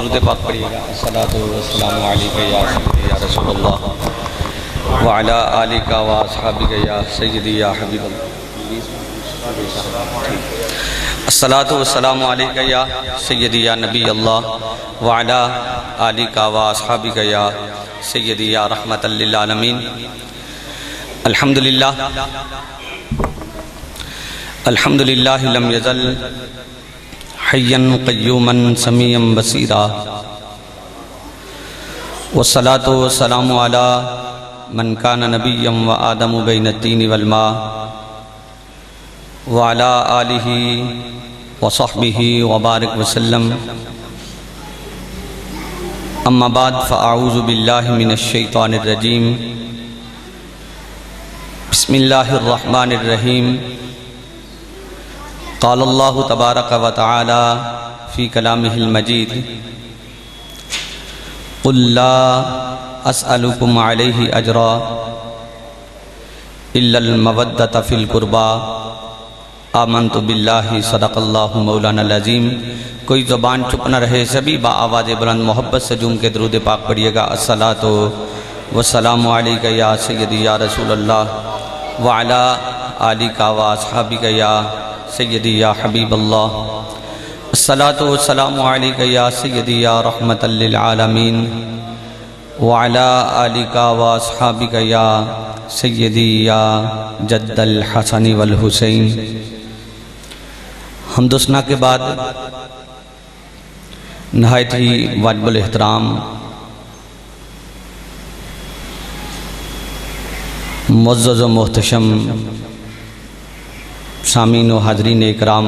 درود پاک پڑھیے گا۔ الصلاۃ والسلام علیک یا سیدی یا رسول اللہ وعلی آلک و اصحابک یا سیدی یا حبیب اللہ۔ الصلاۃ والسلام علیک یا سیدی یا نبی اللہ وعلی آلک و اصحابک یا سیدی یا رحمت للعالمین۔ الحمدللہ الحمدللہ لم یزل حیا قیوما سمیعا بصیرا، والصلاۃ والسلام علی من کان نبیا وآدم بین الطین والماء وعلی آلہ وصحبہ وبارک وسلم۔ اما بعد فاعوذ باللہ من الشیطان الرجیم، بسم اللہ الرحمن الرحیم۔ قال اللہ تبارک و تعالی فی کلامہ المجید، قل لا اسألکم علیہ اجرا الا المودۃ فی القربى آمنت باللہ صدق اللہ مولانا العظیم۔ کوئی زبان چپ نہ رہے، سبھی با آواز بلند محبت سے جھوم کے درود پاک پڑھیے گا۔ الصلاۃ والسلام علیک یا سیدی یا رسول اللہ وعلی آلک و اصحابک یا سیدی یا حبیب اللہ۔ الصلاۃ والسلام علیک یا سیدی یا رحمت للعالمین وعلی آلک و اصحابک یا سیدی یا جد الحسن والحسین۔ حمد و ثنا کے بعد نہایت ہی واجب الاحترام معزز و محتشم سامعین و حاضرین اکرام،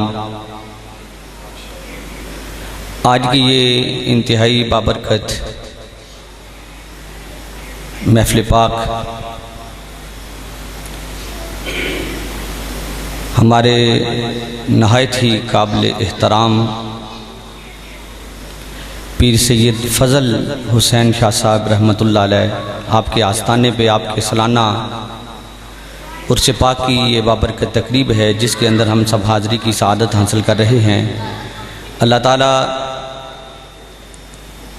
آج کی یہ انتہائی بابرکت محفل پاک ہمارے نہایت ہی قابل احترام پیر سید فضل حسین شاہ صاحب رحمۃ اللہ علیہ، آپ کے آستانے پہ آپ کے سالانہ عرس پاک کی یہ بابرکت تقریب ہے، جس کے اندر ہم سب حاضری کی سعادت حاصل کر رہے ہیں۔ اللہ تعالیٰ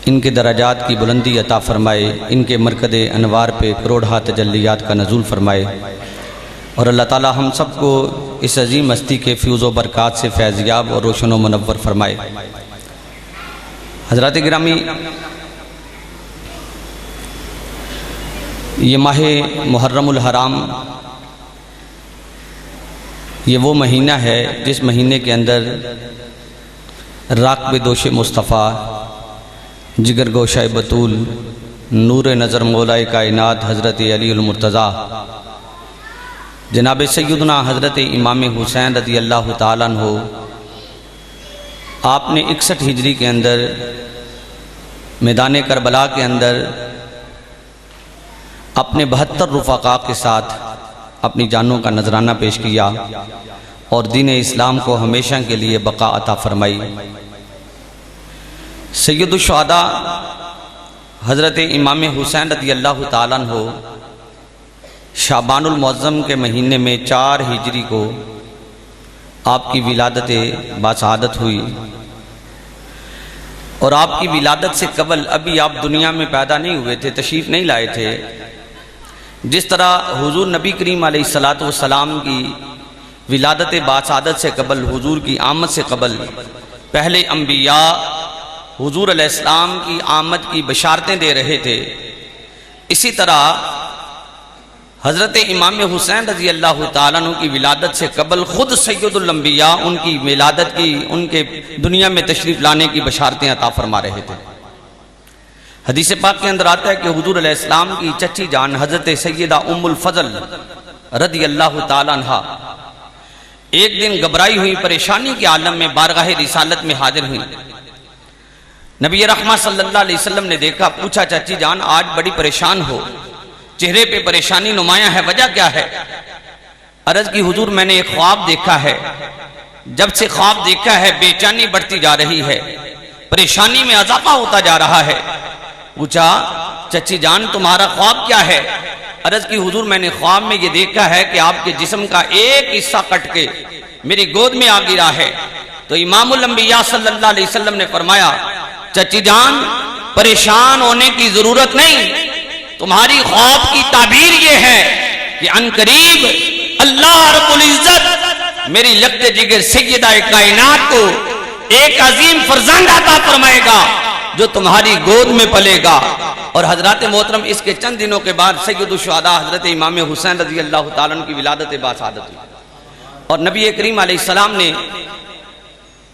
ان کے درجات کی بلندی عطا فرمائے، ان کے مرکز انوار پہ کروڑہا تجلیات کا نزول فرمائے، اور اللہ تعالیٰ ہم سب کو اس عظیم ہستی کے فیوز و برکات سے فیضیاب اور روشن و منور فرمائے۔ حضرات گرامی، یہ ماہ محرم الحرام یہ وہ مہینہ ہے جس مہینے کے اندر راکب دوش مصطفیٰ، جگر گوشہ بطول، نور نظر مولا کائنات حضرت علی المرتضیٰ جناب سیدنا حضرت امام حسین رضی اللہ تعالیٰ عنہ، آپ نے 61 ہجری کے اندر میدان کربلا کے اندر اپنے 72 رفقاء کے ساتھ اپنی جانوں کا نذرانہ پیش کیا اور دین اسلام کو ہمیشہ کے لیے بقا عطا فرمائی۔ سید الشہداء حضرت امام حسین رضی اللہ تعالیٰ عنہ شعبان المعظم کے مہینے میں 4 ہجری کو آپ کی ولادت باسعادت ہوئی، اور آپ کی ولادت سے قبل ابھی آپ دنیا میں پیدا نہیں ہوئے تھے، تشریف نہیں لائے تھے۔ جس طرح حضور نبی کریم علیہ السلام کی ولادت باسعادت سے قبل، حضور کی آمد سے قبل پہلے انبیاء حضور علیہ السلام کی آمد کی بشارتیں دے رہے تھے، اسی طرح حضرت امام حسین رضی اللہ تعالیٰ عنہ کی ولادت سے قبل خود سید الانبیاء ان کی ولادت کی، ان کے دنیا میں تشریف لانے کی بشارتیں عطا فرما رہے تھے۔ حدیث پاک کے اندر آتا ہے کہ حضور علیہ السلام کی چچی جان حضرت سیدہ ام الفضل رضی اللہ تعالیٰ عنہ ایک دن گھبرائی ہوئی، پریشانی کے عالم میں بارگاہ رسالت میں حاضر ہوئی۔ نبی رحمت صلی اللہ علیہ وسلم نے دیکھا، پوچھا چچی جان آج بڑی پریشان ہو، چہرے پہ پریشانی نمایاں ہے، وجہ کیا ہے؟ عرض کی حضور میں نے ایک خواب دیکھا ہے، جب سے خواب دیکھا ہے بے چینی بڑھتی جا رہی ہے، پریشانی میں اضافہ ہوتا جا رہا ہے۔ پوچھا چچی جان تمہارا خواب کیا ہے؟ عرض کی حضور میں نے خواب میں یہ دیکھا ہے کہ آپ کے جسم کا ایک حصہ کٹ کے میری گود میں آ گرا ہے۔ تو امام الانبیاء صلی اللہ علیہ وسلم نے فرمایا چچی جان پریشان ہونے کی ضرورت نہیں، تمہاری خواب کی تعبیر یہ ہے کہ ان قریب اللہ رب العزت میری لگتے جگر سیدہ کائنات کو ایک عظیم فرزند عطا فرمائے گا جو تمہاری گود میں پلے گا۔ اور حضرات محترم اس کے چند دنوں کے بعد سید الشہداء حضرت امام حسین رضی اللہ تعالیٰ عنہ کی ولادت باسعادت ہوئی، اور نبی کریم علیہ السلام نے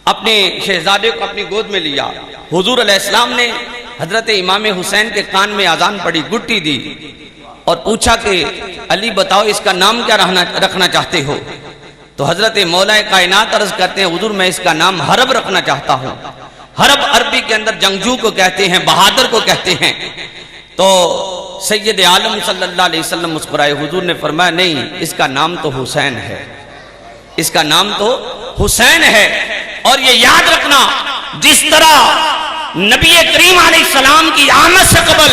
اپنے شہزادے کو اپنی گود میں لیا۔ حضور علیہ السلام نے حضرت امام حسین کے کان میں اذان پڑی، گٹی دی اور پوچھا کہ علی بتاؤ اس کا نام کیا رکھنا چاہتے ہو؟ تو حضرت مولا کائنات عرض کرتے ہیں حضور میں اس کا نام حرب رکھنا چاہتا ہوں۔ حرب عربی کے اندر جنگجو کو کہتے ہیں، بہادر کو کہتے ہیں۔ تو سید عالم صلی اللہ علیہ وسلم مسکرائے، حضور نے فرمایا نہیں، اس کا نام تو حسین ہے، اس کا نام تو حسین ہے۔ اور یہ یاد رکھنا جس طرح نبی کریم علیہ السلام کی آمد سے قبل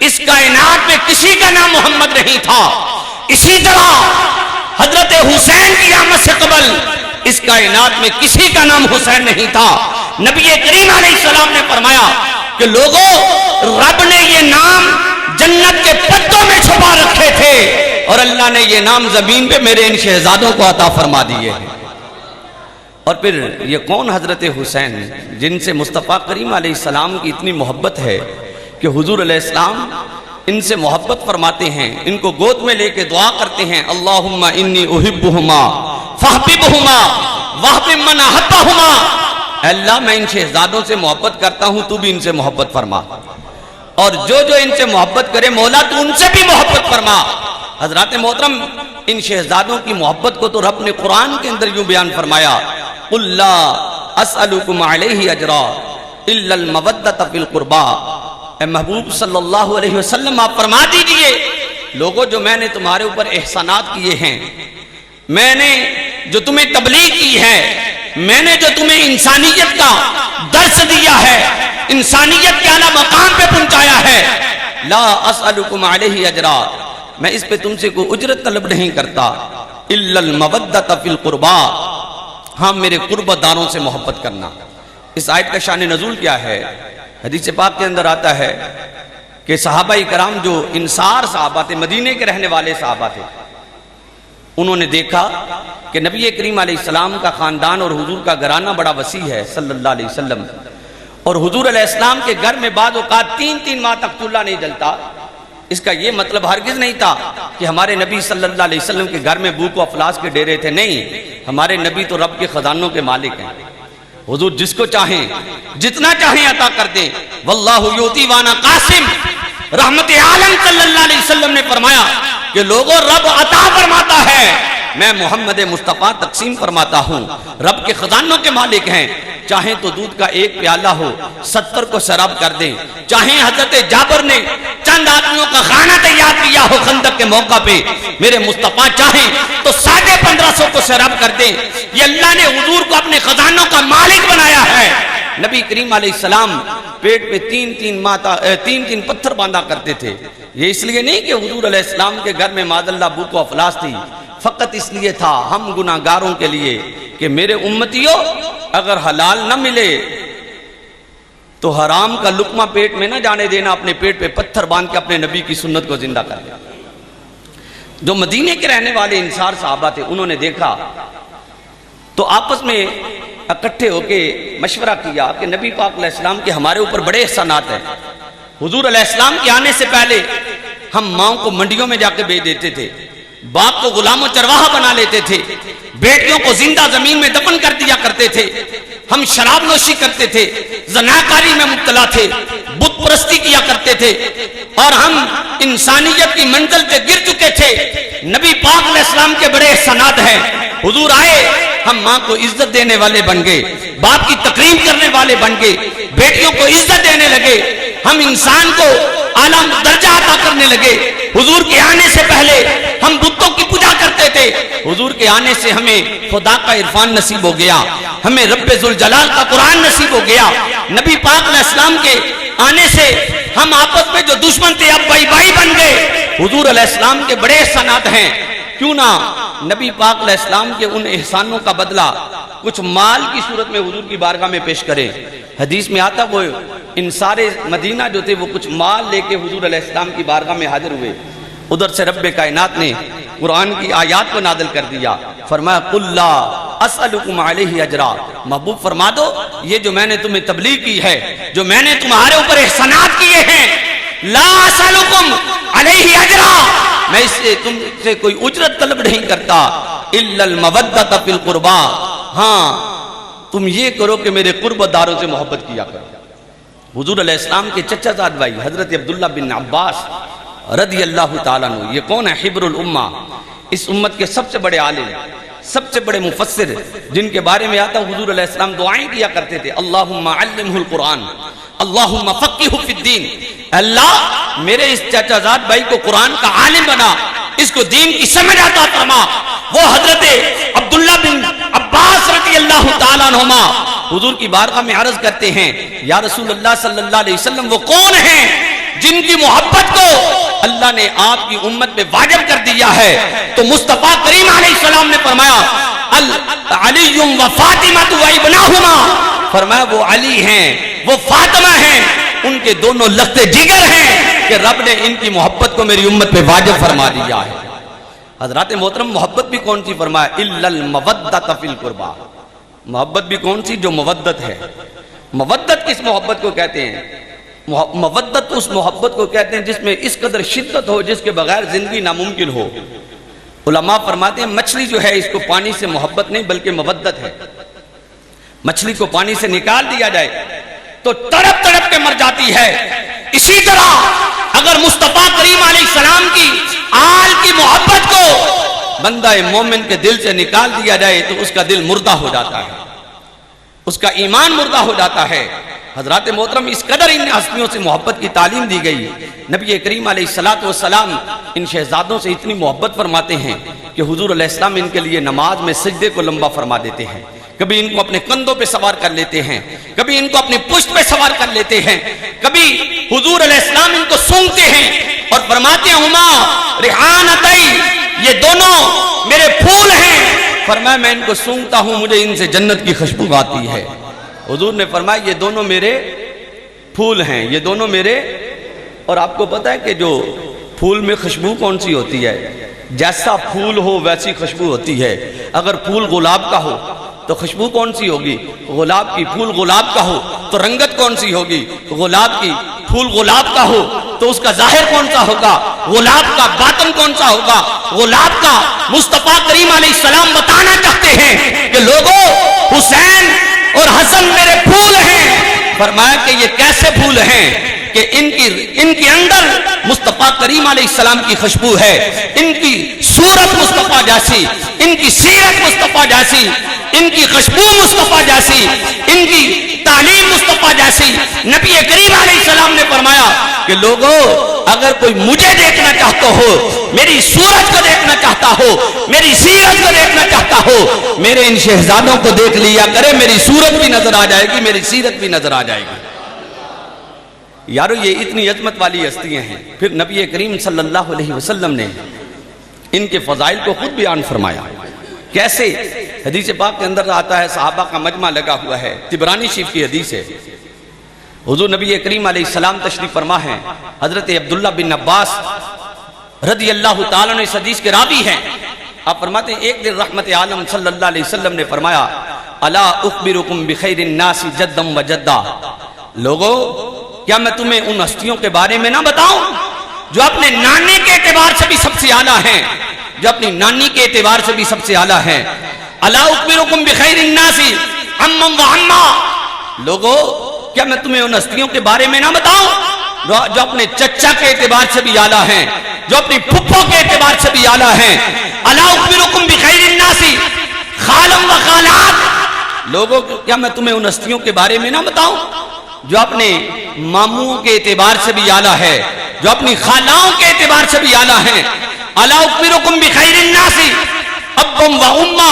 اس کائنات میں کسی کا نام محمد نہیں تھا، اسی طرح حضرت حسین کی آمد سے قبل اس کائنات میں کسی کا نام حسین نہیں تھا۔ نبی کریم علیہ السلام نے فرمایا کہ لوگوں، رب نے یہ نام جنت کے پتوں میں چھپا رکھے تھے اور اللہ نے یہ نام زمین پہ میرے ان شہزادوں کو عطا فرما دیے ہیں۔ اور پھر یہ کون حضرت حسین جن سے مصطفیٰ کریم علیہ السلام کی اتنی محبت ہے کہ حضور علیہ السلام ان سے محبت فرماتے ہیں، ان کو گود میں لے کے دعا کرتے ہیں، اللہم انی احبہما فاحببہما واحبب من احبہما، اے اللہ میں ان شہزادوں سے محبت کرتا ہوں، تو بھی ان سے محبت فرما، اور جو ان سے محبت کرے مولا تو ان سے بھی محبت فرما۔ حضرات محترم ان شہزادوں کی محبت کو تو رب نے قرآن کے اندر یوں بیان فرمایا، قُلْ لَا أَسْأَلُكُمْ عَلَيْهِ أَجْرًا إِلَّا الْمَوَدَّةَ فِي الْقُرْبَى۔ اے محبوب صلی اللہ علیہ وسلم آپ فرما دیجئے لوگوں جو میں نے تمہارے اوپر احسانات کیے ہیں، میں نے جو تمہیں تبلیغ کی ہے، میں نے جو تمہیں انسانیت کا درس دیا ہے، انسانیت کے اعلیٰ مقام پہ پہنچایا ہے، لا اسألکم علیہ اجرا، میں اس پہ تم سے کوئی اجرت طلب نہیں کرتا، الا المودۃ فی القربى، ہاں میرے قربت داروں سے محبت کرنا۔ اس آیت کا شان نزول کیا ہے؟ حدیث پاک کے اندر آتا ہے کہ صحابہ کرام جو انصار صحابہ تھے، مدینے کے رہنے والے صحابہ تھے، انہوں نے دیکھا کہ نبی کریم علیہ السلام کا خاندان اور حضور کا گھرانہ بڑا وسیع ہے صلی اللہ علیہ وسلم، اور حضور علیہ السلام کے گھر میں بعض اوقات 3 ماہ تک چولہا نہیں جلتا۔ اس کا یہ مطلب ہرگز نہیں تھا کہ ہمارے نبی صلی اللہ علیہ وسلم کے گھر میں بھوک و افلاس کے ڈیرے تھے، نہیں، ہمارے نبی تو رب کے خزانوں کے مالک ہیں، حضور جس کو چاہیں جتنا چاہیں عطا کر دیں، واللہ یؤتی وانا قاسم۔ رحمت عالم صلی اللہ علیہ وسلم نے فرمایا کہ لوگوں رب عطا فرماتا ہے، میں محمد مصطفیٰ تقسیم فرماتا ہوں، رب کے خزانوں کے مالک ہیں، چاہیں تو دودھ کا ایک پیالہ ہو 70 کو سیراب کر دیں، چاہیں حضرت جابر نے چند آدمیوں کا کھانا تیار کیا ہو خندق کے موقع پہ، میرے مصطفیٰ چاہیں تو 1550 کو سیراب کر دیں، یہ اللہ نے حضور کو اپنے خزانوں کا مالک بنایا ہے۔ نبی کریم علیہ السلام پیٹ پہ 3 پتھر باندھا کرتے تھے، یہ اس لیے نہیں کہ حضور علیہ السلام کے گھر میں معاذ اللہ بھوک و افلاس تھی، فقط اس لیے تھا ہم گناہگاروں کے لیے کہ میرے امتیوں اگر حلال نہ ملے تو حرام کا لقمہ پیٹ میں نہ جانے دینا، اپنے پیٹ پہ پتھر باندھ کے اپنے نبی کی سنت کو زندہ کر دیا۔ جو مدینے کے رہنے والے انصار صحابہ تھے انہوں نے دیکھا تو آپس میں اکٹھے ہو کے مشورہ کیا کہ نبی پاک علیہ السلام کے ہمارے اوپر بڑے احسانات ہیں، حضور علیہ السلام کے آنے سے پہلے ہم ماؤں کو منڈیوں میں جا کے بیچ دیتے تھے، باپ کو غلام و چرواہا بنا لیتے تھے، بیٹیوں کو زندہ زمین میں دفن کر دیا کرتے تھے، ہم شراب نوشی کرتے تھے، زناکاری میں مبتلا تھے، بت پرستی کیا کرتے تھے، اور ہم انسانیت کی منزل پہ گر چکے تھے۔ نبی پاک علیہ السلام کے بڑے احسانات ہیں، حضور آئے ہم ماں کو عزت دینے والے بن گئے، باپ کی تکریم کرنے والے بن گئے، بیٹیوں کو عزت دینے لگے، ہم انسان کو اعلیٰ درجہ عطا کرنے لگے۔ حضور کے آنے سے پہلے ہم بتوں کی پوجا کرتے تھے، حضور کے آنے سے ہمیں خدا کا عرفان نصیب ہو گیا، ہمیں رب ذوالجلال کا قرآن نصیب ہو گیا۔ نبی پاک علیہ السلام کے آنے سے ہم آپس میں جو دشمن تھے اب بھائی بھائی بن گئے۔ حضور علیہ السلام کے بڑے احسانات ہیں کیوں نہ نبی پاک علیہ السلام کے ان احسانوں کا بدلہ کچھ مال کی صورت میں حضور کی بارگاہ میں پیش کریں۔ حدیث میں آتا وہ ان سارے مدینہ جو تھے وہ کچھ مال لے کے حضور علیہ السلام کی بارگاہ میں حاضر ہوئے۔ ادھر سے رب کائنات نے قرآن کی آیات کو نازل کر دیا، فرمایا قُلْ لَا أَسْأَلُكُمْ عَلَيْهِ أَجْرًا، محبوب فرما دو یہ جو میں نے تمہیں تبلیغ کی ہے، جو میں نے تمہارے اوپر احسانات کیے ہیں، لا أَسْأَلُكُمْ عَلَيْهِ أَجْرًا، میں اس سے تم سے کوئی اجرت طلب نہیں کرتا، إِلَّا الْمَوَدَّةَ فِي الْقُرْبَى، ہاں تم یہ کرو کہ میرے قربت داروں سے محبت کیا کرو۔ حضور علیہ السلام کے چچا زاد بھائی حضرت عبداللہ بن عباس رضی اللہ تعالیٰ عنہ، یہ کون ہے؟ حبر الامہ، اس امت کے سب سے بڑے عالم، سب سے بڑے مفسر، جن کے بارے میں آتا حضور علیہ السلام دعائیں کیا کرتے تھے، اللہم علمہ القرآن، اللہم فقہہ فی الدین، اللہ میرے اس چچا زاد بھائی کو قرآن کا عالم بنا، اس کو دین کی سمجھ عطا فرما۔ وہ حضرت عبداللہ بن عباس رضی اللہ تعالیٰ عنہما حضور کی بارگاہ میں عرض کرتے ہیں، یا رسول اللہ صلی اللہ علیہ وسلم وہ کون ہیں جن کی محبت کو اللہ نے آپ کی امت میں واجب کر دیا ہے؟ تو مصطفیٰ کریم علیہ السلام نے فرمایا علی و فاطمہ و ابناہما، فرمایا وہ علی ہیں، وہ فاطمہ ہیں، ان کے دونوں لخت جگر ہیں کہ رب نے ان کی محبت کو میری امت میں واجب فرما دیا ہے۔ حضرات محترم محبت بھی کون سی فرمایا؟ الا المودۃ فی القربى، محبت بھی کون سی؟ جو مودت ہے۔ مودت کس محبت کو کہتے ہیں؟ مودت اس محبت کو کہتے ہیں جس میں اس قدر شدت ہو جس کے بغیر زندگی ناممکن ہو۔ علماء فرماتے ہیں مچھلی جو ہے اس کو پانی سے محبت نہیں بلکہ مودت ہے۔ مچھلی کو پانی سے نکال دیا جائے تو تڑپ تڑپ کے مر جاتی ہے، اسی طرح اگر مصطفیٰ کریم علیہ السلام کی آل کی محبت کو بندہ مومن کے دل سے نکال دیا جائے تو اس کا دل مردہ ہو جاتا ہے، اس کا ایمان مردہ ہو جاتا ہے۔ حضرات محترم اس قدر ان ہستیوں سے محبت کی تعلیم دی گئی، نبی کریم علیہ السلام ان شہزادوں سے اتنی محبت فرماتے ہیں کہ حضور علیہ السلام ان کے لیے نماز میں سجدے کو لمبا فرما دیتے ہیں، کبھی ان کو اپنے کندھوں پہ سوار کر لیتے ہیں، کبھی ان کو اپنی پشت پہ سوار کر لیتے ہیں، کبھی حضور علیہ السلام ان کو سونگتے ہیں اور فرماتے ہیں ہما ریحانتئی، یہ دونوں میرے پھول ہیں، فرمایا میں ان کو سونگتا ہوں مجھے ان سے جنت کی خوشبو آتی ہے۔ حضور نے فرمایا یہ دونوں میرے پھول ہیں، یہ دونوں میرے، اور آپ کو پتہ ہے کہ جو پھول میں خوشبو کون سی ہوتی ہے؟ جیسا پھول ہو ویسی خوشبو ہوتی ہے۔ اگر پھول گلاب کا ہو تو خوشبو کون سی ہوگی؟ گلاب کی۔ پھول گلاب کا ہو تو رنگت کون سی ہوگی؟ گلاب کی۔ پھول گلاب کا ہو تو اس کا ظاہر کون سا ہوگا؟ گلاب کا۔ باطن کون سا ہوگا؟ گلاب کا۔ مصطفیٰ کریم علیہ السلام بتانا چاہتے ہیں کہ لوگوں حسین اور حسن میرے پھول ہیں۔ فرمایا کہ یہ کیسے پھول ہیں کہ ان کے اندر مصطفیٰ کریم علیہ السلام کی خوشبو ہے، ان کی صورت مصطفیٰ جیسی، ان کی سیرت مصطفیٰ جیسی، ان کی خوشبو مصطفیٰ جیسی، ان کی تعلیم مصطفیٰ جیسی۔ نبی کریم علیہ السلام نے فرمایا کہ لوگوں اگر کوئی مجھے دیکھنا چاہتا ہو، میری صورت کو دیکھنا چاہتا ہو، میری سیرت کو دیکھنا چاہتا ہو، میرے ان شہزادوں کو دیکھ لیا کرے، میری صورت بھی نظر آ جائے گی، میری سیرت بھی نظر آ جائے گی۔ یارو یہ اتنی عظمت والی ہستیاں ہیں۔ پھر نبی کریم صلی اللہ علیہ وسلم نے ان کے فضائل کو خود بیان فرمایا۔ کیسے؟ حدیث پاک کے اندر آتا ہے صحابہ کا مجمع لگا ہوا ہے، طبرانی شریف کی حدیث ہے۔ حضور نبی کریم علیہ السلام تشریف فرما ہے، حضرت عبداللہ بن عباس رضی اللہ تعالیٰ نے اس حدیث کے راوی ہیں۔ آپ فرماتے ہیں ایک دن رحمت عالم صلی اللہ علیہ وسلم نے فرمایا الا اخبرکم بخیر الناس جدا و جدا، لوگوں کیا میں تمہیں ان ہستیوں کے بارے میں نہ بتاؤں جو اپنے نانے کے اعتبار سے بھی سب سے اعلیٰ ہیں، جو اپنی نانی کے اعتبار سے بھی سب سے اعلیٰ ہیں۔ الا اخبرکم بخیر الناس عما و عما، لوگوں کیا میں تمہیں ان ہستیوں کے بارے میں نہ بتاؤں جو اپنے چچا کے اعتبار سے بھی اعلیٰ ہیں، جو اپنی پھپھو کے اعتبار سے بھی اعلیٰ ہیں۔ الا اخبرکم بخیر الناس خالا و خالات، لوگوں کیا میں تمہیں ان ہستیوں کے بارے میں نہ بتاؤں جو اپنے ماموں کے اعتبار سے بھی اعلیٰ ہے، جو اپنی خالاؤں کے اعتبار سے بھی اعلیٰ ہیں۔ الا اخبرکم بخیر الناس ابا و اما،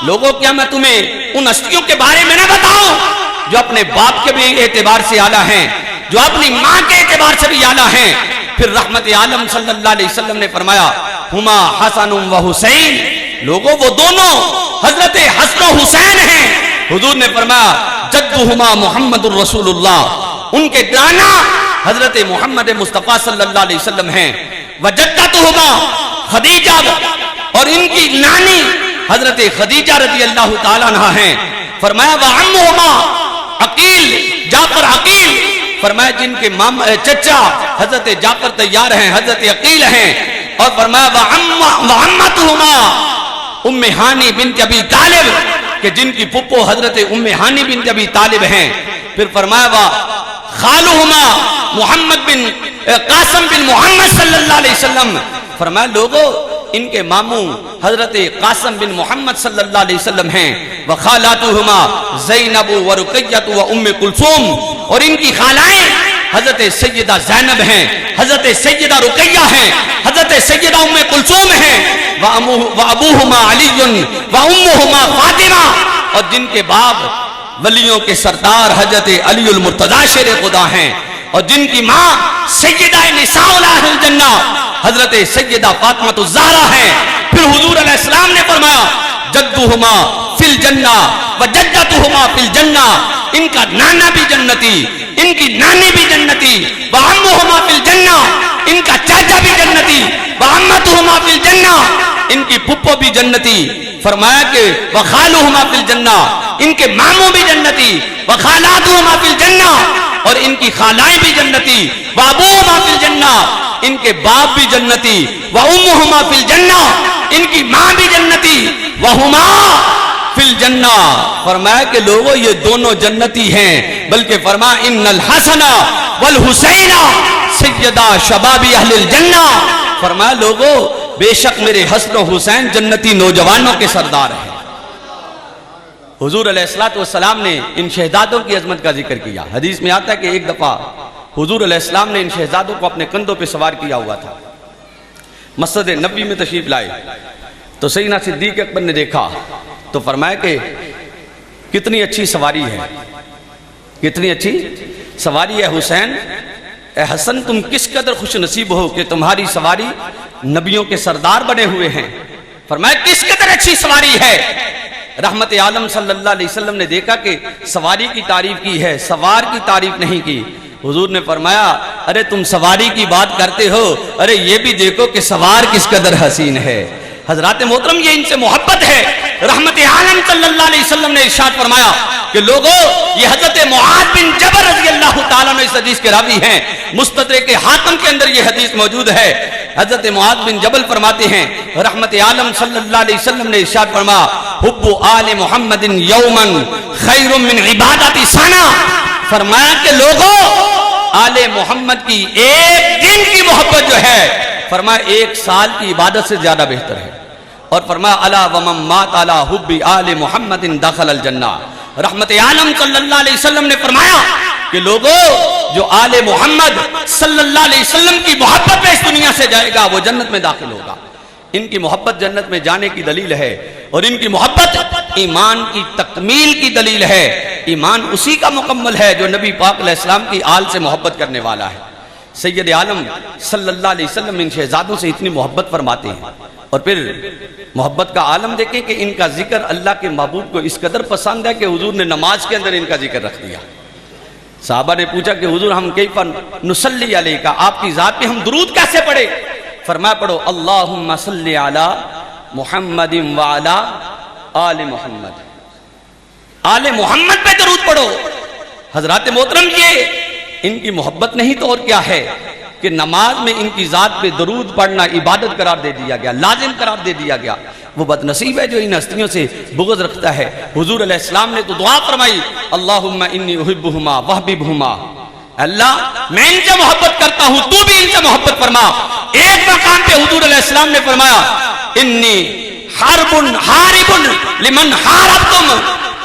لوگوں کیا میں تمہیں ان ہستیوں کے بارے میں نہ بتاؤں جو اپنے باپ کے بھی اعتبار سے اعلیٰ ہیں، جو اپنی ماں کے اعتبار سے بھی اعلیٰ ہیں۔ پھر رحمت عالم صلی اللہ علیہ وسلم نے فرمایا ہما حسن و حسین، لوگوں وہ دونوں حضرت حسن و حسین ہیں۔ حضور نے فرمایا جدہما محمد الرسول اللہ، ان کے نانا حضرت محمد مصطفیٰ صلی اللہ علیہ وسلم ہیں۔ وجدتہما خدیجہ، اور ان کی نانی حضرت خدیجہ رضی اللہ تعالیٰ عنہ ہیں۔ فرمایا وعمہما عقیل، جعفر عقیل، فرمایا جن کے چچا حضرت جعفر طیار ہیں، حضرت عقیل ہیں۔ اور فرمایا وعمتہما ام ہانی بنت ابی طالب، کہ جن کی پھپھو حضرت ام ہانی بنت ابی طالب ہیں۔ پھر فرمایا خالہما محمد بن قاسم بن محمد صلی اللہ علیہ وسلم، فرمایا لوگوں ان کے ماموں حضرت قاسم بن محمد صلی اللہ علیہ وسلم ہیں۔ وخالاتہما زینب و رقیہ و ام کلثوم، اور ان کی خالائیں حضرت سیدہ زینب ہیں، حضرت سیدہ رقیہ ہیں، حضرت سیدہ ام کلثوم ہیں۔ وابوہما علی و امہما فاطمہ، اور جن کے باپ ولیوں کے سردار حضرت علی المرتضی شیر خدا ہیں، اور جن کی ماں سیدہ نساء اہل الجنہ حضرت سیدہ فاطمہ الزہرا ہیں۔ پھر حضور علیہ السلام نے فرمایا جدہما فی الجنہ و جدتہما فی الجنہ، ان کا نانا بھی جنتی، ان کی نانی بھی جنتی۔ وعمہما فی الجنہ، ان کا چاچا بھی جنتی۔ وعمتہما فی الجنہ، ان کی پھپھو بھی جنتی۔ فرمایا کہ وخالہما فی الجنہ، ان کے ماموں بھی جنتی۔ وخالاتہما فی الجنہ، اور ان کی خالائیں بھی جنتی۔ وابوہما فی الجنہ، ان کے باپ بھی جنتی۔ وامہما فی الجنہ، ان کی ماں بھی جنتی۔ وہما فی الجنہ، فرمایا کہ لوگوں یہ دونوں جنتی ہیں، بلکہ فرمایا ان الحسن والحسین سیدہ شباب اہل الجنہ، فرمایا لوگوں بے شک میرے حسن و حسین جنتی نوجوانوں کے سردار ہیں۔ حضور علیہ السلام نے ان شہزادوں کی عظمت کا ذکر کیا۔ حدیث میں آتا ہے کہ ایک دفعہ حضور علیہ السلام نے ان شہزادوں کو اپنے کندھوں پہ سوار کیا ہوا تھا، مسجد نبوی میں تشریف لائے تو سیدنا صدیق اکبر نے دیکھا تو فرمایا کہ کتنی اچھی سواری ہے، کتنی اچھی سواری ہے حسین، اے حسن تم کس قدر خوش نصیب ہو کہ تمہاری سواری نبیوں کے سردار بنے ہوئے ہیں۔ فرمایا کس قدر اچھی سواری ہے۔ رحمت عالم صلی اللہ علیہ وسلم نے دیکھا کہ سواری کی تعریف کی ہے، سوار کی تعریف نہیں کی۔ حضور نے فرمایا ارے تم سواری کی بات کرتے ہو، ارے یہ بھی دیکھو کہ سوار کس قدر حسین ہے۔ حضرات محترم یہ ان سے محبت ہے۔ رحمت عالم صلی اللہ علیہ وسلم نے ارشاد فرمایا کہ لوگوں یہ حضرت معاذ بن جبل رضی اللہ تعالیٰ عنہ اس حدیث کے راوی ہیں، مستدرک حاکم کے اندر یہ حدیث موجود ہے۔ حضرت معاذ بن جبل فرماتے ہیں رحمت عالم صلی اللہ علیہ وسلم نے ارشاد فرمایا حب آل محمد یوما خیر من عبادت سنہ، فرمایا کہ لوگوں آل محمد کی ایک دن کی محبت جو ہے فرمایا ایک سال کی عبادت سے زیادہ بہتر ہے۔ اور فرمایا الا ومن مات علی حب آل محمد دخل الجنہ، رحمت عالم صلی اللہ علیہ وسلم نے فرمایا کہ لوگوں جو آل محمد صلی اللہ علیہ وسلم کی محبت میں اس دنیا سے جائے گا وہ جنت میں داخل ہوگا۔ ان کی محبت جنت میں جانے کی دلیل ہے، اور ان کی محبت ایمان کی تکمیل کی دلیل ہے۔ ایمان اسی کا مکمل ہے جو نبی پاک علیہ السلام کی آل سے محبت کرنے والا ہے۔ سید عالم صلی اللہ علیہ وسلم ان شہزادوں سے اتنی محبت فرماتے ہیں، اور پھر محبت کا عالم دیکھیں کہ ان کا ذکر اللہ کے محبوب کو اس قدر پسند ہے کہ حضور نے نماز کے اندر ان کا ذکر رکھ دیا۔ صحابہ نے پوچھا کہ حضور ہم کیف نصلی علیہ کا، آپ کی ذات پہ ہم درود کیسے پڑھے؟ فرمایا پڑھو اللہم صلی علی محمد وعلی آل محمد، آل محمد پہ درود پڑھو۔ حضرات محترم یہ ان کی محبت نہیں تو اور کیا ہے کہ نماز میں ان کی ذات پہ درود پڑھنا عبادت قرار دے دیا گیا، لازم قرار دے دیا گیا۔ وہ بد نصیب ہے جو ان ہستیوں سے بغض رکھتا ہے۔ حضور علیہ السلام نے تو دعا فرمائی اللہم انی احبہما وحببہما، اللہ میں ان سے محبت کرتا ہوں تو بھی ان سے محبت فرما۔ ایک مقام پہ حضور علیہ السلام نے فرمایا انی حارب لمن حاربتم،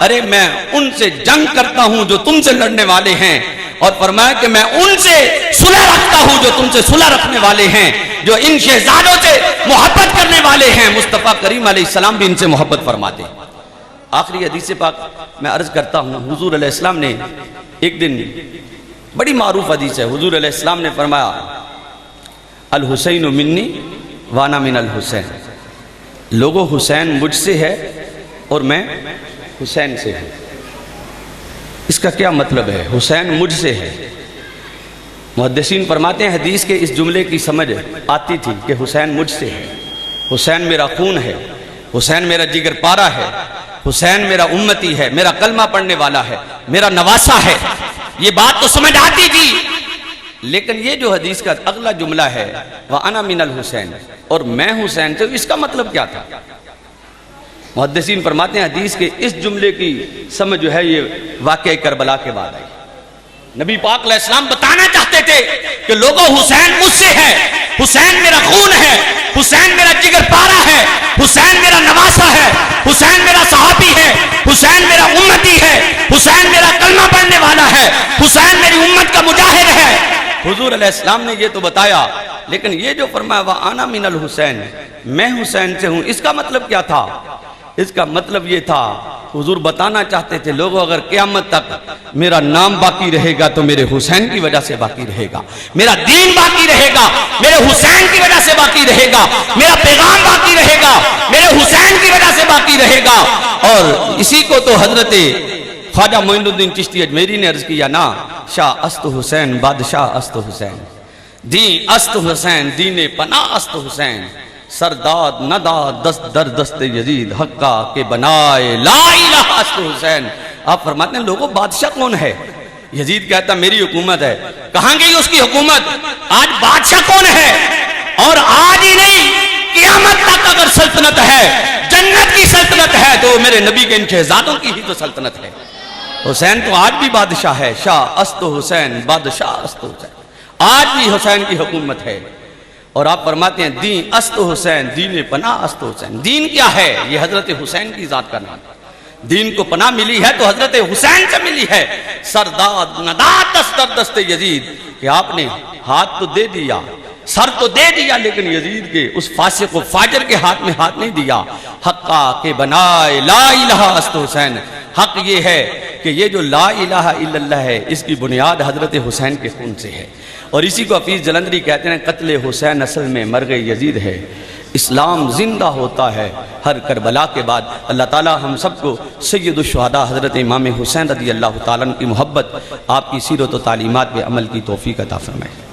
ارے میں ان سے جنگ کرتا ہوں جو تم سے لڑنے والے ہیں، اور فرمایا کہ میں ان سے صلح رکھتا ہوں جو تم سے صلح رکھنے والے ہیں، جو ان شہزادوں سے محبت کرنے والے ہیں۔ مصطفیٰ کریم علیہ السلام بھی ان سے محبت فرماتے ہیں۔ آخری حدیث پاک میں عرض کرتا ہوں، حضور علیہ السلام نے ایک دن بڑی معروف حدیث ہے، حضور علیہ السلام نے فرمایا الحسین منی وانا من الحسین، لوگو حسین مجھ سے ہے اور میں حسین سے ہوں۔ اس کا کیا مطلب ہے؟ حسین مجھ سے ہے۔ محدثین فرماتے ہیں حدیث کے اس جملے کی سمجھ آتی تھی کہ حسین مجھ سے ہے، حسین میرا خون ہے، حسین میرا جگر پارا ہے، حسین میرا امتی ہے، میرا کلمہ پڑھنے والا ہے، میرا نواسا ہے۔ یہ بات تو سمجھ آتی تھی، لیکن یہ جو حدیث کا اگلا جملہ ہے وَأَنَا مِنَ الْحُسَيْنِ، اور میں حسین سے، اس کا مطلب کیا تھا؟ محدثین فرماتے ہیں حدیث کے اس جملے کی سمجھ جو ہے یہ واقعہ کربلا کے بعد آئی۔ نبی پاک علیہ السلام بتانا چاہتے تھے کہ لوگوں حسین مجھ سے ہے، حسین میرا خون ہے، حسین میرا جگر پارا ہے، حسین میرا نواسا ہے، حسین میرا صحابی ہے، حسین میرا امتی ہے، حسین میرا کلمہ پڑھنے والا ہے، حسین میری امت کا مجاہد ہے۔ حضور علیہ السلام نے یہ تو بتایا، لیکن یہ جو فرمایا وَأَنَا مِنَ الْحُسَيْنِ، میں حسین سے ہوں، اس کا مطلب کیا تھا؟ اس کا مطلب یہ تھا حضور بتانا چاہتے تھے لوگوں اگر قیامت تک میرا نام باقی رہے گا تو میرے حسین کی وجہ سے باقی رہے گا، میرا دین باقی رہے گا میرے حسین کی وجہ سے باقی رہے گا، میرا پیغام باقی رہے گا میرے حسین کی وجہ سے باقی رہے گا۔ اور اسی کو تو حضرت خواجہ معین الدین چشتی اجمیری نے عرض کیا نا، شاہ است حسین بادشاہ است حسین، دین است حسین دین پناہ است حسین، سرداد نداد دست در دست یزید حقا کے بنائے لا الہ است حسین۔ آپ فرماتے ہیں لوگوں بادشاہ کون ہے؟ یزید کہتا میری حکومت ہے۔ کہاں گئی اس کی حکومت؟ آج بادشاہ کون ہے؟ اور آج ہی نہیں، قیامت تک اگر سلطنت ہے، جنت کی سلطنت ہے، تو میرے نبی کے ان شہزادوں کی ہی تو سلطنت ہے۔ حسین تو آج بھی بادشاہ ہے، شاہ است حسین بادشاہ است حسین، آج بھی حسین کی حکومت ہے۔ اور آپ فرماتے ہیں دین است حسین دین پناہ است حسین، دین کیا ہے؟ یہ حضرت حسین کی ذات کا نام۔ دین کو پناہ ملی ہے تو حضرت حسین سے ملی ہے۔ سرداد نداد دست در دست یزید، کہ آپ نے ہاتھ تو دے دیا، سر تو دے دیا، لیکن یزید کے اس فاسق و فاجر کے ہاتھ میں ہاتھ نہیں دیا۔ حقا کے بنائے لا الہ است حسین، حق یہ ہے کہ یہ جو لا الہ الا اللہ ہے اس کی بنیاد حضرت حسین کے خون سے ہے۔ اور اسی کو حفیظ جلندری کہتے ہیں قتل حسین اصل میں مرگ یزید ہے، اسلام زندہ ہوتا ہے ہر کربلا کے بعد۔ اللہ تعالی ہم سب کو سید الشہداء حضرت امام حسین رضی اللہ تعالیٰ عنہ کی محبت، آپ کی سیرت و تعلیمات پہ عمل کی توفیق عطا فرمائے۔